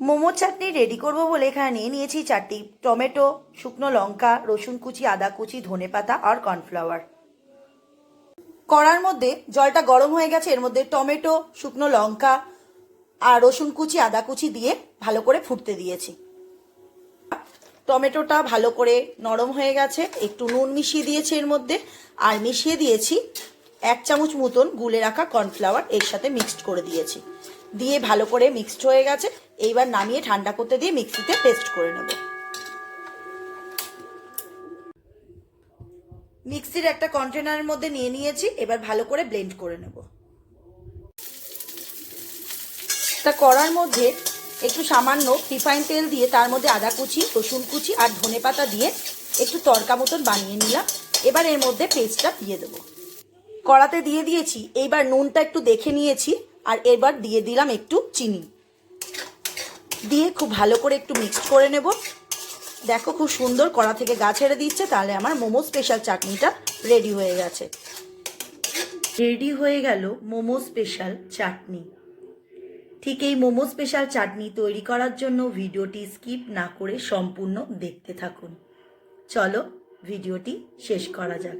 মোমোর চাটনি রেডি করব বলে এখানে নিয়ে নিয়েছি 4টি টমেটো, শুকনো লঙ্কা, রসুন কুচি, আদা কুচি, ধনেপাতা আর কর্নফ্লাওয়ার। কড়ার মধ্যে জলটা গরম হয়ে গেছে, এর মধ্যে টমেটো, শুকনো লঙ্কা আর রসুন কুচি, আদা কুচি দিয়ে ভালো করে ফুটতে দিয়েছি। টমেটোটা ভালো করে নরম হয়ে গেছে, একটু নুন মিশিয়ে দিয়েছি এর মধ্যে, আর মিশিয়ে দিয়েছি 1 চামচ মতন গুলে রাখা কর্নফ্লাওয়ার, এর সাথে মিক্সড করে দিয়েছি। দিয়ে ভালো করে মিক্সড হয়ে গেছে, এইবার নামিয়ে ঠান্ডা করতে দিয়ে মিক্সিতে পেস্ট করে নেব। মিক্সির একটা কন্টেনারের মধ্যে নিয়ে নিয়েছি, এবার ভালো করে ব্লেন্ড করে নেব। তা কড়ার মধ্যে একটু সামান্য রিফাইন তেল দিয়ে তার মধ্যে আদা কুচি, রসুন কুচি আর ধনেপাতা দিয়ে একটু তড়কা মতন বানিয়ে নিলাম। এবার এর মধ্যে পেস্টটা দিয়ে দেবো। কড়াতে দিয়ে দিয়েছি, এইবার নুনটা একটু দেখে নিয়েছি, আর এবার দিয়ে দিলাম একটু চিনি, দিয়ে খুব ভালো করে একটু মিক্সড করে নেব। দেখো খুব সুন্দর কড়া থেকে গা ছেড়ে দিচ্ছে, তাহলে আমার মোমো স্পেশাল চাটনিটা রেডি হয়ে গেছে। রেডি হয়ে গেল মোমো স্পেশাল চাটনি। ঠিক এই মোমো স্পেশাল চাটনি তৈরি করার জন্য ভিডিওটি স্কিপ না করে সম্পূর্ণ দেখতে থাকুন। চলো ভিডিওটি শেষ করা যাক।